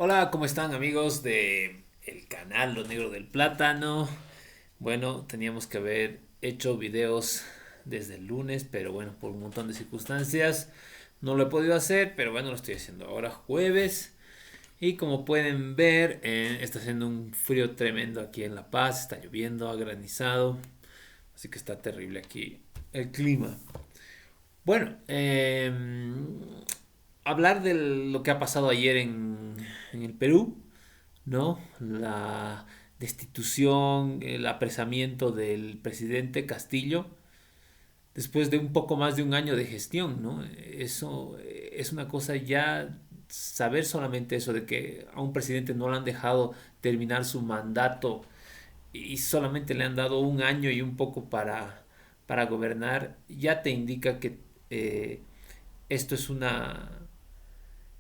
Hola, ¿cómo están amigos de el canal Lo Negro del Plátano? Bueno, teníamos que haber hecho videos desde el lunes, pero bueno, por un montón de circunstancias no lo he podido hacer, pero bueno, lo estoy haciendo ahora jueves. Y como pueden ver, está haciendo un frío tremendo aquí en La Paz, está lloviendo, ha granizado, así que está terrible aquí el clima. Bueno, hablar de lo que ha pasado ayer en el Perú, ¿no? La destitución, el apresamiento del presidente Castillo, después de un poco más de un año de gestión, ¿no? Eso es una cosa ya, saber solamente eso de que a un presidente no le han dejado terminar su mandato y solamente le han dado un año y un poco para gobernar, ya te indica que esto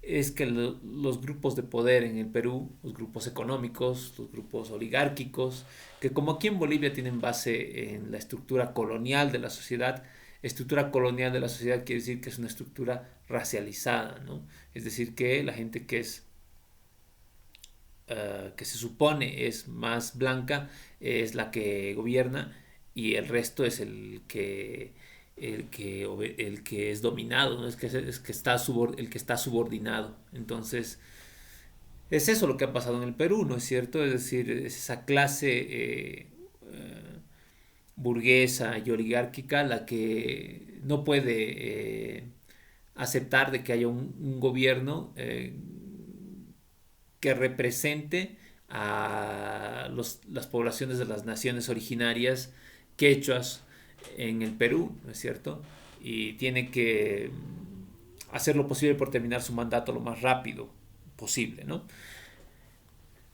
es que los grupos de poder en el Perú, los grupos económicos, los grupos oligárquicos, que como aquí en Bolivia tienen base en la estructura colonial de la sociedad quiere decir que es una estructura racializada, ¿no? Es decir, que la gente que se supone es más blanca es la que gobierna y el resto es el que es dominado, ¿no? Es que está el que está subordinado. Entonces, es eso lo que ha pasado en el Perú, ¿no es cierto? Es decir, es esa clase burguesa y oligárquica la que no puede aceptar de que haya un gobierno que represente a las poblaciones de las naciones originarias quechuas en el Perú, ¿no es cierto? Y tiene que hacer lo posible por terminar su mandato lo más rápido posible, ¿no?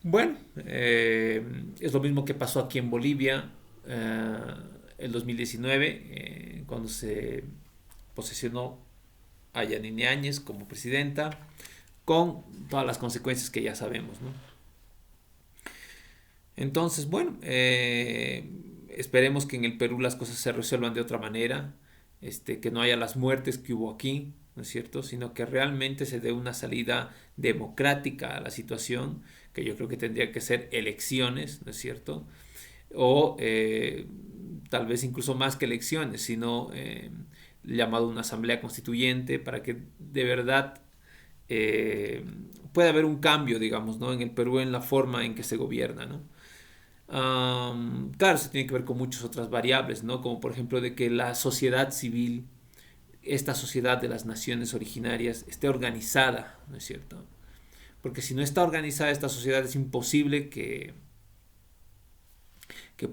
Bueno, es lo mismo que pasó aquí en Bolivia el 2019, cuando se posesionó a Yanine Áñez como presidenta, con todas las consecuencias que ya sabemos, ¿no? Entonces, bueno, esperemos que en el Perú las cosas se resuelvan de otra manera, que no haya las muertes que hubo aquí, ¿no es cierto? Sino que realmente se dé una salida democrática a la situación, que yo creo que tendría que ser elecciones, ¿no es cierto? O tal vez incluso más que elecciones, sino llamado una asamblea constituyente para que de verdad pueda haber un cambio, digamos, ¿no? En el Perú en la forma en que se gobierna, ¿no? Claro, se tiene que ver con muchas otras variables, ¿no? Como por ejemplo de que la sociedad civil, esta sociedad de las naciones originarias, esté organizada, ¿no es cierto? Porque si no está organizada esta sociedad es imposible que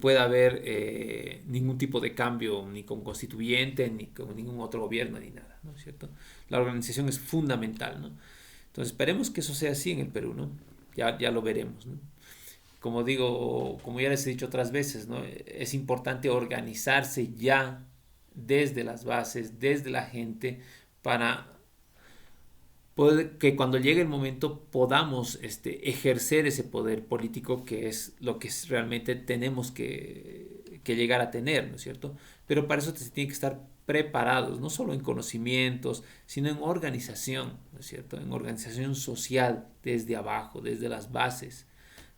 pueda haber ningún tipo de cambio, ni con constituyente, ni con ningún otro gobierno, ni nada, ¿no es cierto? La organización es fundamental, ¿no? Entonces esperemos que eso sea así en el Perú, ¿no? Ya lo veremos, ¿no? Como digo, como ya les he dicho otras veces, ¿no? Es importante organizarse ya desde las bases, desde la gente, para poder, que cuando llegue el momento podamos ejercer ese poder político que es lo que realmente tenemos que llegar a tener, ¿no es cierto? Pero para eso se tiene que estar preparados, no solo en conocimientos, sino en organización, ¿no es cierto? En organización social, desde abajo, desde las bases.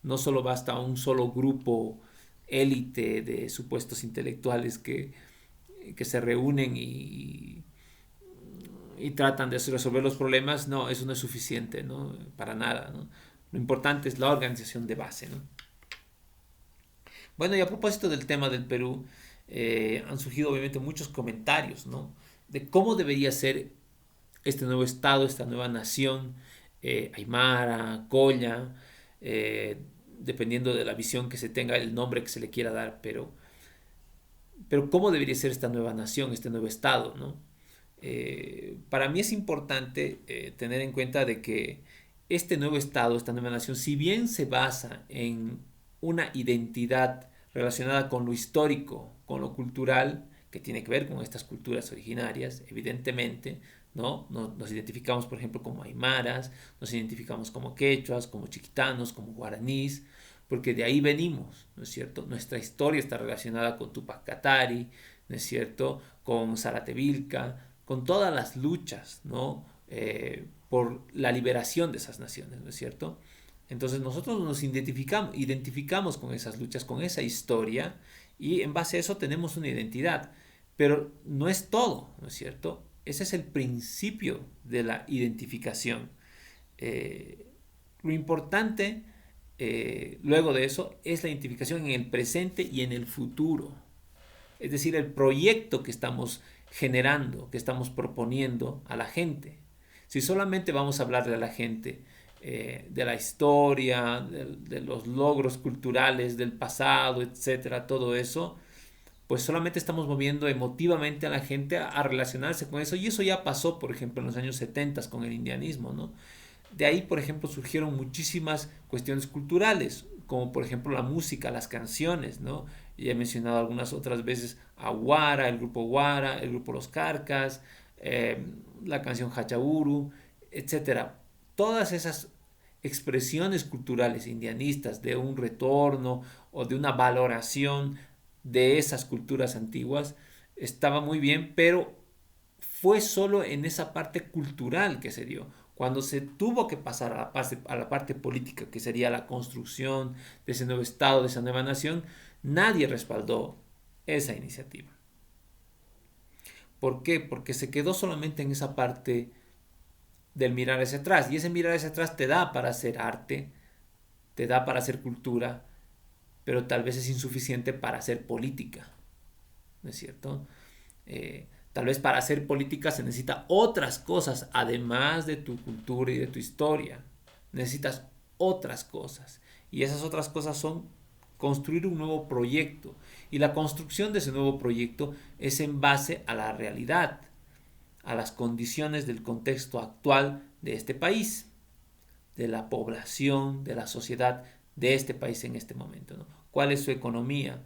No solo basta un solo grupo élite de supuestos intelectuales que se reúnen y tratan de resolver los problemas. No, eso no es suficiente, ¿no? Para nada, ¿no? Lo importante es la organización de base, ¿no? Bueno, y a propósito del tema del Perú, han surgido obviamente muchos comentarios, ¿no? De cómo debería ser este nuevo estado, esta nueva nación, Aymara, Colla, dependiendo de la visión que se tenga, el nombre que se le quiera dar, pero cómo debería ser esta nueva nación, este nuevo estado, ¿no? Para mí es importante tener en cuenta de que este nuevo estado, esta nueva nación, si bien se basa en una identidad relacionada con lo histórico, con lo cultural, que tiene que ver con estas culturas originarias, evidentemente, ¿no? Nos identificamos, por ejemplo, como aymaras, nos identificamos como quechuas, como chiquitanos, como guaraníes, porque de ahí venimos, ¿no es cierto? Nuestra historia está relacionada con Tupac Katari, ¿no es cierto? Con Zaratevilca, con todas las luchas, ¿no? por la liberación de esas naciones, ¿no es cierto? Entonces nosotros nos identificamos con esas luchas, con esa historia, y en base a eso tenemos una identidad. Pero no es todo, ¿no es cierto? Ese es el principio de la identificación. Lo importante luego de eso es la identificación en el presente y en el futuro. Es decir, el proyecto que estamos generando, que estamos proponiendo a la gente. Si solamente vamos a hablarle a la gente de la historia, de los logros culturales del pasado, etcétera, todo eso, pues solamente estamos moviendo emotivamente a la gente a relacionarse con eso. Y eso ya pasó, por ejemplo, en los años 70 con el indianismo, ¿no? De ahí, por ejemplo, surgieron muchísimas cuestiones culturales, como por ejemplo la música, las canciones, ¿no? Ya he mencionado algunas otras veces a Guara, el grupo Los Carcas, la canción Hachauru, etcétera. Todas esas expresiones culturales indianistas de un retorno o de una valoración de esas culturas antiguas estaba muy bien, pero fue solo en esa parte cultural que se dio. Cuando se tuvo que pasar a la parte política, que sería la construcción de ese nuevo Estado, de esa nueva nación, nadie respaldó esa iniciativa. ¿Por qué? Porque se quedó solamente en esa parte del mirar hacia atrás. Y ese mirar hacia atrás te da para hacer arte, te da para hacer cultura, pero tal vez es insuficiente para hacer política. ¿No es cierto? Tal vez para hacer política se necesita otras cosas, además de tu cultura y de tu historia. Necesitas otras cosas. Y esas otras cosas son construir un nuevo proyecto. Y la construcción de ese nuevo proyecto es en base a la realidad, a las condiciones del contexto actual de este país, de la población, de la sociedad de este país en este momento, ¿no? ¿Cuál es su economía?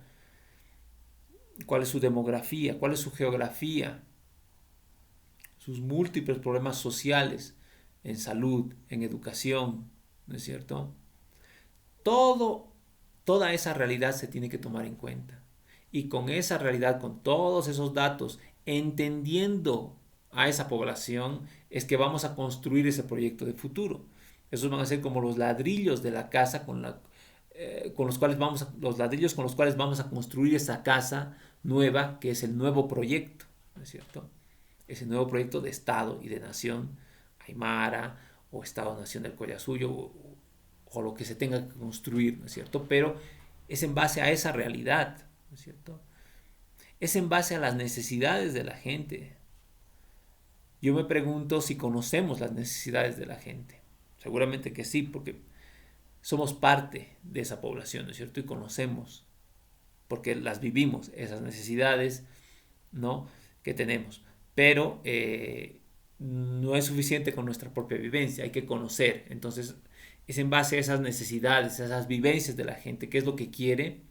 ¿Cuál es su demografía? ¿Cuál es su geografía? Sus múltiples problemas sociales en salud, en educación, ¿no es cierto? Todo, toda esa realidad se tiene que tomar en cuenta. Y con esa realidad, con todos esos datos, entendiendo a esa población, es que vamos a construir ese proyecto de futuro. Esos van a ser como los ladrillos de la casa con los cuales los ladrillos con los cuales vamos a construir esa casa nueva, que es el nuevo proyecto, ¿no es cierto? Ese nuevo proyecto de Estado y de nación, Aymara o Estado-Nación del Collasuyo o lo que se tenga que construir, ¿no es cierto? Pero es en base a esa realidad, ¿no es cierto? Es en base a las necesidades de la gente. Yo me pregunto si conocemos las necesidades de la gente. Seguramente que sí, porque somos parte de esa población, ¿no es cierto? Y conocemos, porque las vivimos, esas necesidades, ¿no? Que tenemos. Pero no es suficiente con nuestra propia vivencia, hay que conocer. Entonces, es en base a esas necesidades, a esas vivencias de la gente, qué es lo que quiere,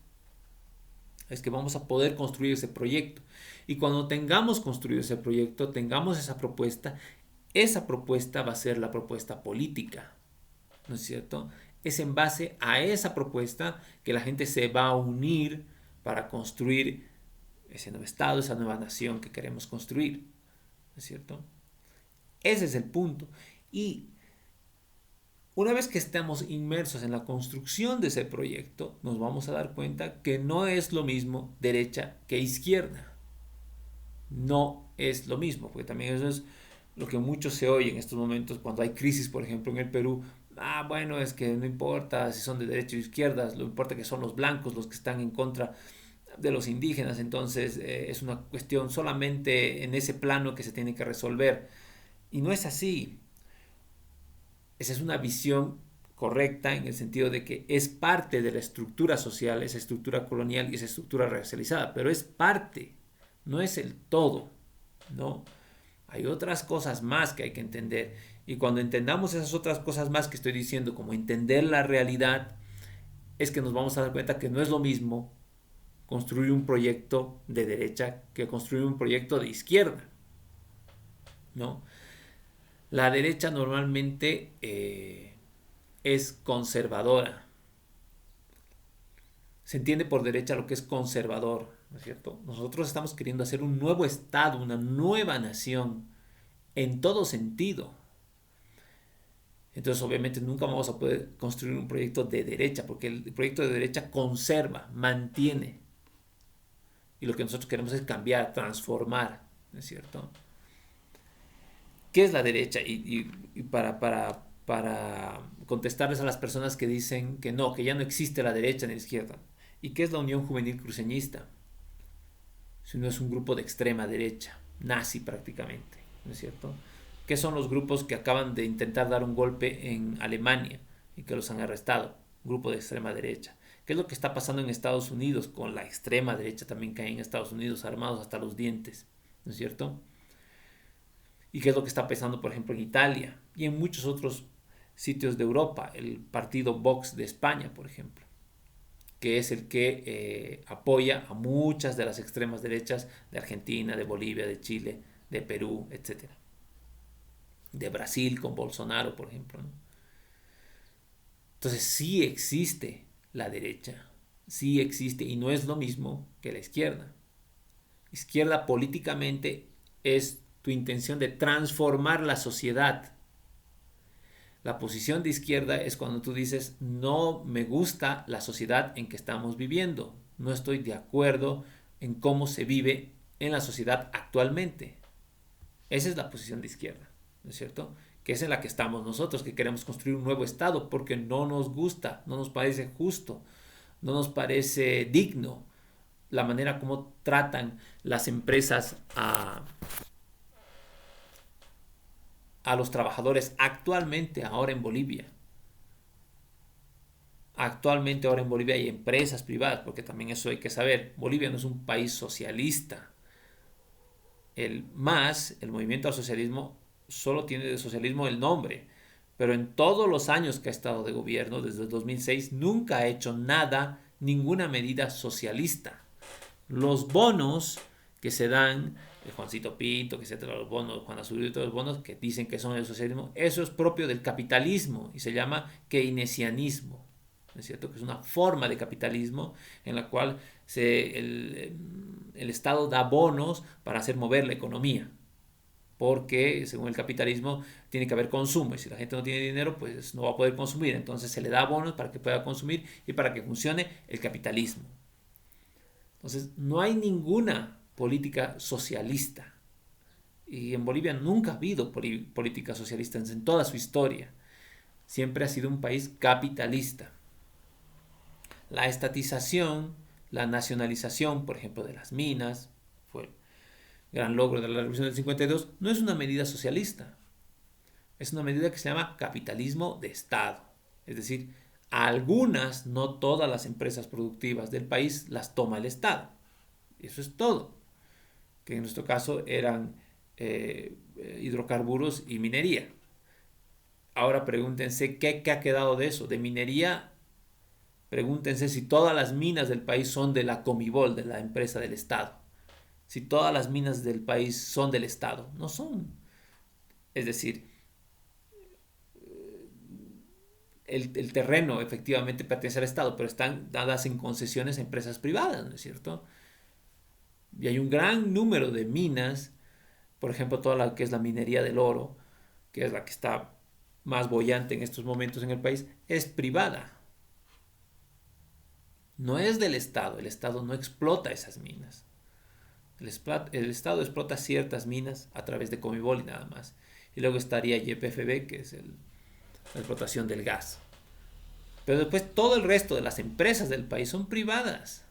es que vamos a poder construir ese proyecto. Y cuando tengamos construido ese proyecto, tengamos esa propuesta va a ser la propuesta política, ¿no es cierto? Es en base a esa propuesta que la gente se va a unir para construir ese nuevo Estado, esa nueva nación que queremos construir, ¿no es cierto? Ese es el punto. Y una vez que estemos inmersos en la construcción de ese proyecto, nos vamos a dar cuenta que no es lo mismo derecha que izquierda. No es lo mismo, porque también eso es lo que mucho se oye en estos momentos cuando hay crisis, por ejemplo, en el Perú. Ah, bueno, es que no importa si son de derecha o izquierda, lo importa que son los blancos los que están en contra de los indígenas, entonces es una cuestión solamente en ese plano que se tiene que resolver. Y no es así. Esa es una visión correcta en el sentido de que es parte de la estructura social, esa estructura colonial y esa estructura racializada, pero es parte, no es el todo, ¿no? Hay otras cosas más que hay que entender. Y cuando entendamos esas otras cosas más que estoy diciendo, como entender la realidad, es que nos vamos a dar cuenta que no es lo mismo construir un proyecto de derecha que construir un proyecto de izquierda, ¿no? La derecha normalmente es conservadora. Se entiende por derecha lo que es conservador, ¿no es cierto? Nosotros estamos queriendo hacer un nuevo Estado, una nueva nación, en todo sentido. Entonces, obviamente, nunca vamos a poder construir un proyecto de derecha, porque el proyecto de derecha conserva, mantiene. Y lo que nosotros queremos es cambiar, transformar, ¿no es cierto? ¿Qué es la derecha? Y para contestarles a las personas que dicen que no, que ya no existe la derecha ni la izquierda. ¿Y qué es la Unión Juvenil Cruceñista? Si no es un grupo de extrema derecha, nazi prácticamente, ¿no es cierto? ¿Qué son los grupos que acaban de intentar dar un golpe en Alemania y que los han arrestado? Un grupo de extrema derecha. ¿Qué es lo que está pasando en Estados Unidos con la extrema derecha también que hay en Estados Unidos, armados hasta los dientes? ¿No es cierto? ¿Y qué es lo que está pasando, por ejemplo, en Italia y en muchos otros sitios de Europa? El partido Vox de España, por ejemplo, que es el que apoya a muchas de las extremas derechas de Argentina, de Bolivia, de Chile, de Perú, etcétera. De Brasil con Bolsonaro, por ejemplo, ¿no? Entonces sí existe la derecha, sí existe y no es lo mismo que la izquierda. Izquierda políticamente es tu intención de transformar la sociedad. La posición de izquierda es cuando tú dices no me gusta la sociedad en que estamos viviendo, no estoy de acuerdo en cómo se vive en la sociedad actualmente. Esa es la posición de izquierda, ¿no es cierto? Que es en la que estamos nosotros, que queremos construir un nuevo Estado porque no nos gusta, no nos parece justo, no nos parece digno la manera como tratan las empresas a los trabajadores actualmente, ahora en Bolivia. Actualmente ahora en Bolivia hay empresas privadas, porque también eso hay que saber. Bolivia no es un país socialista. El movimiento al socialismo, solo tiene de socialismo el nombre, pero en todos los años que ha estado de gobierno, desde el 2006, nunca ha hecho nada, ninguna medida socialista. Los bonos que se dan, el Juancito Pinto, que se trata los bonos, Juan Azurio y todos los bonos que dicen que son el socialismo, eso es propio del capitalismo y se llama keynesianismo. ¿No es cierto? Que es una forma de capitalismo en la cual el Estado da bonos para hacer mover la economía. Porque según el capitalismo tiene que haber consumo y si la gente no tiene dinero pues no va a poder consumir. Entonces se le da bonos para que pueda consumir y para que funcione el capitalismo. Entonces no hay ninguna política socialista. Y en Bolivia nunca ha habido política socialista en toda su historia. Siempre ha sido un país capitalista. La estatización, la nacionalización, por ejemplo, de las minas, fue el gran logro de la Revolución del 52, no es una medida socialista. Es una medida que se llama capitalismo de Estado. Es decir, algunas, no todas las empresas productivas del país las toma el Estado. Eso es todo. Que en nuestro caso eran hidrocarburos y minería. Ahora pregúntense qué ha quedado de eso. De minería, pregúntense si todas las minas del país son de la Comibol, de la empresa del Estado. Si todas las minas del país son del Estado. No son. Es decir, el terreno efectivamente pertenece al Estado, pero están dadas en concesiones a empresas privadas, ¿no es cierto? Y hay un gran número de minas, por ejemplo, toda la que es la minería del oro, que es la que está más bollante en estos momentos en el país, es privada. No es del Estado, el Estado no explota esas minas. El Estado explota ciertas minas a través de Comibol y nada más. Y luego estaría YPFB, que es la explotación del gas. Pero después todo el resto de las empresas del país son privadas.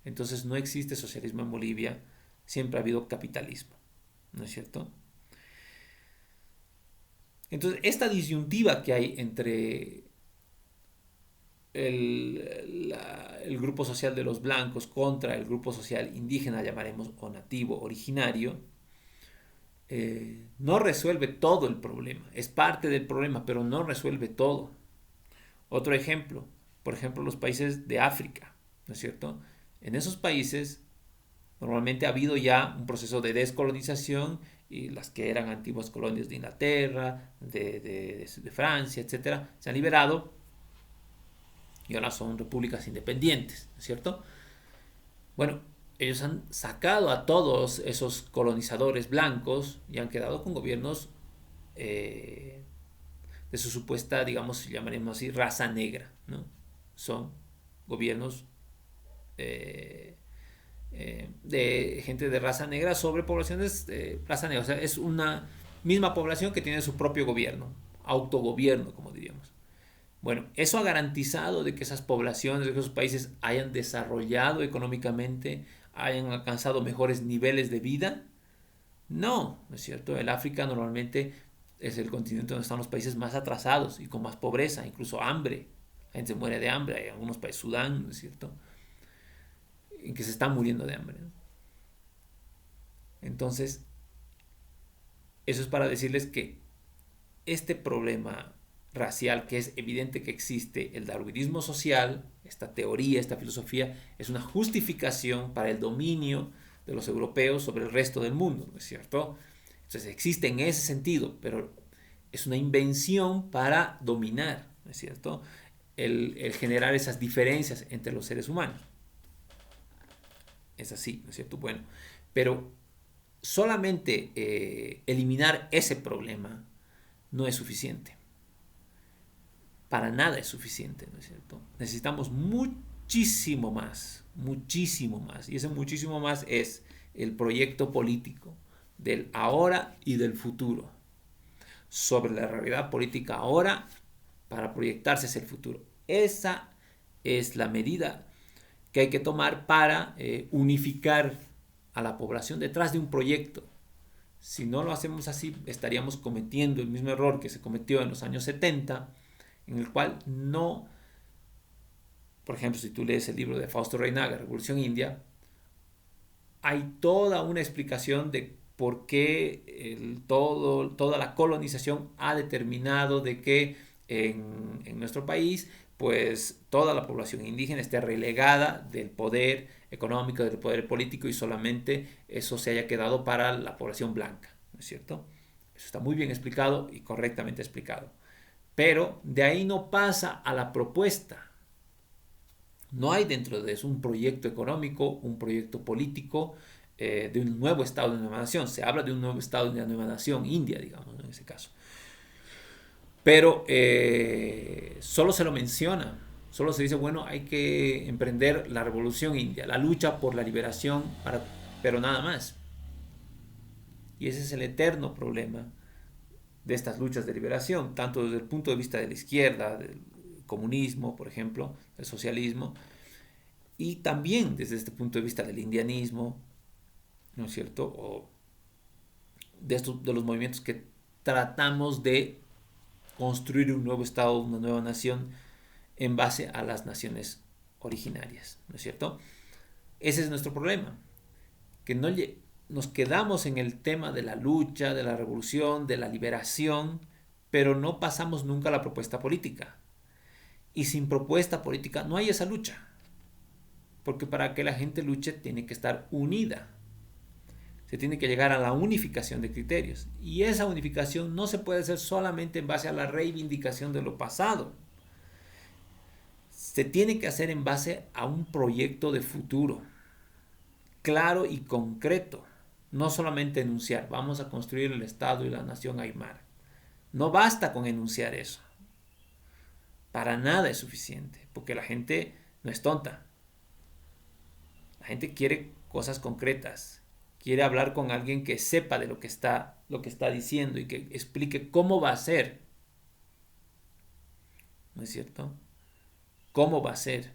Entonces no existe socialismo en Bolivia, siempre ha habido capitalismo, ¿no es cierto? Entonces esta disyuntiva que hay entre el grupo social de los blancos contra el grupo social indígena, llamaremos, o nativo, originario, no resuelve todo el problema, es parte del problema, pero no resuelve todo. Otro ejemplo, por ejemplo, los países de África, ¿no es cierto? En esos países normalmente ha habido ya un proceso de descolonización y las que eran antiguas colonias de Inglaterra, de Francia, etcétera, se han liberado y ahora son repúblicas independientes, ¿no es cierto? Bueno, ellos han sacado a todos esos colonizadores blancos y han quedado con gobiernos eh, de su supuesta, digamos, llamaremos así, raza negra, ¿no? Son gobiernos de gente de raza negra sobre poblaciones de raza negra. O sea, es una misma población que tiene su propio gobierno, autogobierno, como diríamos. Bueno, ¿eso ha garantizado de que esas poblaciones, de que esos países hayan desarrollado económicamente, hayan alcanzado mejores niveles de vida? No, ¿no es cierto? El África normalmente es el continente donde están los países más atrasados y con más pobreza, incluso hambre. La gente se muere de hambre, hay algunos países, Sudán, ¿no es cierto?, en que se están muriendo de hambre, ¿no? Entonces, eso es para decirles que este problema racial, que es evidente que existe, el darwinismo social, esta teoría, esta filosofía, es una justificación para el dominio de los europeos sobre el resto del mundo, ¿no es cierto? Entonces existe en ese sentido, pero es una invención para dominar, ¿no es cierto? El generar esas diferencias entre los seres humanos. Es así, ¿no es cierto? Bueno, pero solamente eliminar ese problema no es suficiente. Para nada es suficiente, ¿no es cierto? Necesitamos muchísimo más, muchísimo más. Y ese muchísimo más es el proyecto político del ahora y del futuro. Sobre la realidad política ahora para proyectarse hacia el futuro. Esa es la medida que hay que tomar para unificar a la población detrás de un proyecto. Si no lo hacemos así, estaríamos cometiendo el mismo error que se cometió en los años 70, en el cual no, por ejemplo, si tú lees el libro de Fausto Reynaga, Revolución India, hay toda una explicación de por qué toda la colonización ha determinado de que en nuestro país pues toda la población indígena esté relegada del poder económico, del poder político y solamente eso se haya quedado para la población blanca, ¿no es cierto? Eso está muy bien explicado y correctamente explicado. Pero de ahí no pasa a la propuesta. No hay dentro de eso un proyecto económico, un proyecto político de un nuevo Estado, de una nueva nación. Se habla de un nuevo Estado, de una nueva nación, India, digamos, en ese caso. Pero solo se lo menciona, solo se dice, bueno, hay que emprender la revolución india, la lucha por la liberación, pero nada más. Y ese es el eterno problema de estas luchas de liberación, tanto desde el punto de vista de la izquierda, del comunismo, por ejemplo, del socialismo, y también desde este punto de vista del indianismo, ¿no es cierto? O de los movimientos que tratamos de construir un nuevo Estado, una nueva nación en base a las naciones originarias, ¿no es cierto? Ese es nuestro problema, que no nos quedamos en el tema de la lucha, de la revolución, de la liberación, pero no pasamos nunca a la propuesta política. Y sin propuesta política no hay esa lucha, porque para que la gente luche tiene que estar unida. Se tiene que llegar a la unificación de criterios. Y esa unificación no se puede hacer solamente en base a la reivindicación de lo pasado. Se tiene que hacer en base a un proyecto de futuro, claro y concreto. No solamente enunciar, vamos a construir el Estado y la nación aymara. No basta con enunciar eso. Para nada es suficiente, porque la gente no es tonta. La gente quiere cosas concretas. Quiere hablar con alguien que sepa de lo que está diciendo y que explique cómo va a ser. ¿No es cierto? ¿Cómo va a ser?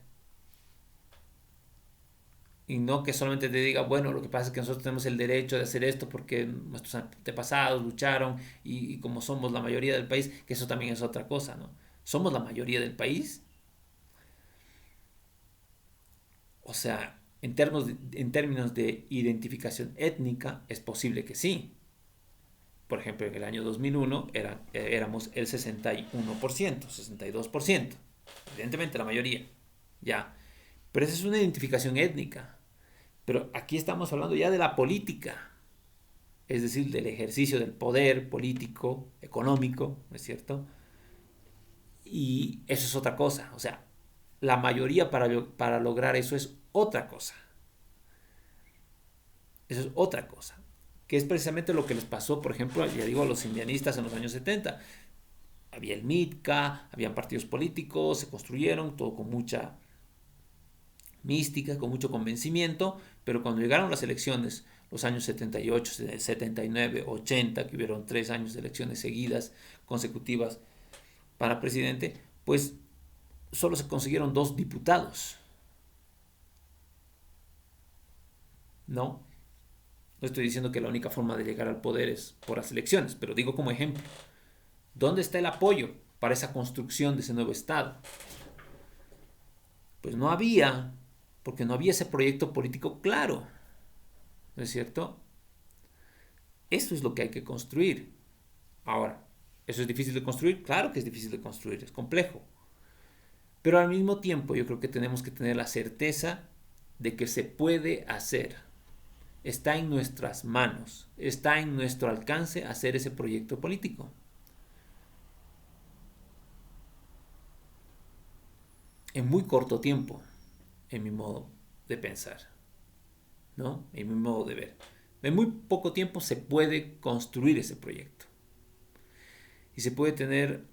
Y no que solamente te diga, bueno, lo que pasa es que nosotros tenemos el derecho de hacer esto porque nuestros antepasados lucharon y como somos la mayoría del país, que eso también es otra cosa, ¿no? ¿Somos la mayoría del país? O sea, en términos de identificación étnica, es posible que sí. Por ejemplo, en el año 2001 éramos el 61%, 62%. Evidentemente la mayoría. Ya. Pero esa es una identificación étnica. Pero aquí estamos hablando ya de la política. Es decir, del ejercicio del poder político, económico, ¿no es cierto? Y eso es otra cosa. O sea, la mayoría para lograr eso es otra cosa. Eso es otra cosa. que es precisamente lo que les pasó, por ejemplo, ya digo, a los indianistas en los años 70. Había el MITCA, habían partidos políticos, se construyeron, todo con mucha mística, con mucho convencimiento, pero cuando llegaron las elecciones, los años 78, 79, 80, que hubieron 3 años de elecciones seguidas, consecutivas para presidente, pues solo se consiguieron 2 diputados. No, no estoy diciendo que la única forma de llegar al poder es por las elecciones, pero digo como ejemplo, ¿dónde está el apoyo para esa construcción de ese nuevo Estado? Pues no había, porque no había ese proyecto político claro, ¿no es cierto? Eso es lo que hay que construir. Ahora, ¿eso es difícil de construir? Claro que es difícil de construir, es complejo. Pero al mismo tiempo yo creo que tenemos que tener la certeza de que se puede hacer. Está en nuestras manos, está en nuestro alcance hacer ese proyecto político. En muy corto tiempo, en mi modo de pensar, ¿no? En mi modo de ver. En muy poco tiempo se puede construir ese proyecto. Y se puede tener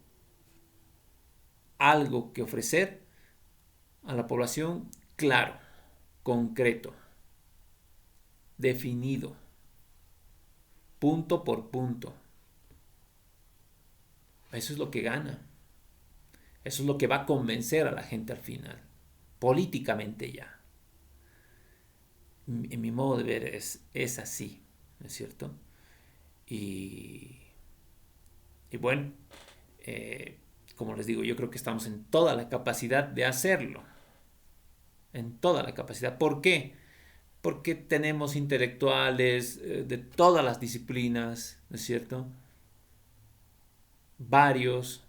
algo que ofrecer a la población claro, concreto, definido, punto por punto. Eso es lo que gana. Eso es lo que va a convencer a la gente al final, políticamente ya. En mi modo de ver es así, ¿no es cierto? Y, y bueno, como les digo, yo creo que estamos en toda la capacidad de hacerlo. En toda la capacidad. ¿Por qué? Porque tenemos intelectuales de todas las disciplinas, ¿no es cierto? Varios,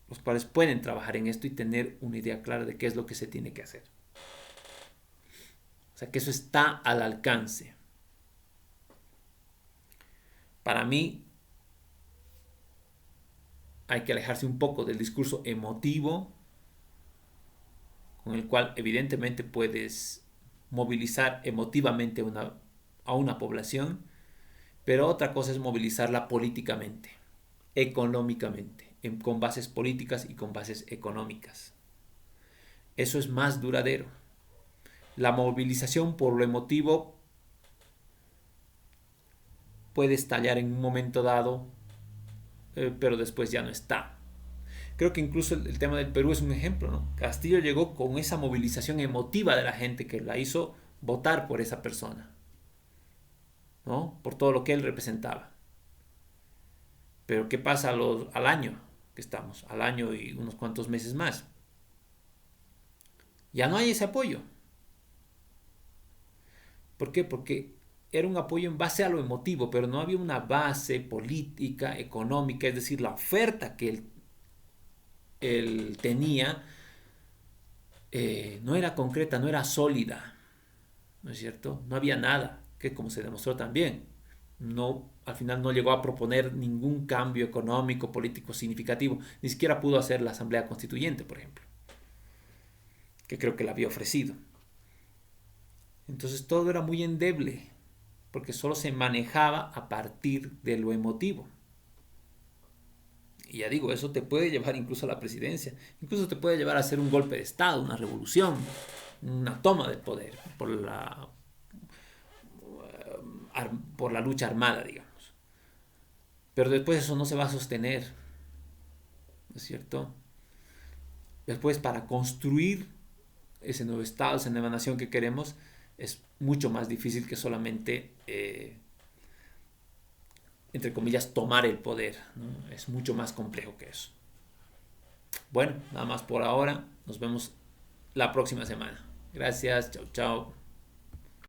los cuales pueden trabajar en esto y tener una idea clara de qué es lo que se tiene que hacer. O sea, que eso está al alcance. Para mí, hay que alejarse un poco del discurso emotivo, con el cual evidentemente puedes movilizar emotivamente a una población, pero otra cosa es movilizarla políticamente, económicamente, con bases políticas y con bases económicas. Eso es más duradero. La movilización por lo emotivo puede estallar en un momento dado, pero después ya no está. Creo que incluso el tema del Perú es un ejemplo, ¿no? Castillo llegó con esa movilización emotiva de la gente que la hizo votar por esa persona, ¿no? Por todo lo que él representaba. Pero ¿qué pasa al año que estamos? Al año y unos cuantos meses más. Ya no hay ese apoyo. ¿Por qué? Porque era un apoyo en base a lo emotivo, pero no había una base política, económica, es decir, la oferta que él tenía no era concreta, no era sólida, ¿no es cierto? No había nada, que como se demostró también, no, al final no llegó a proponer ningún cambio económico, político significativo, ni siquiera pudo hacer la Asamblea Constituyente, por ejemplo, que creo que la había ofrecido. Entonces todo era muy endeble, porque solo se manejaba a partir de lo emotivo. Y ya digo, eso te puede llevar incluso a la presidencia, incluso te puede llevar a hacer un golpe de Estado, una revolución, una toma del poder por la lucha armada, digamos. Pero después eso no se va a sostener, ¿no es cierto? Después para construir ese nuevo Estado, esa nueva nación que queremos, es mucho más difícil que solamente, entre comillas, tomar el poder, ¿no? Es mucho más complejo que eso. Bueno, nada más por ahora. Nos vemos la próxima semana. Gracias, chao, chao.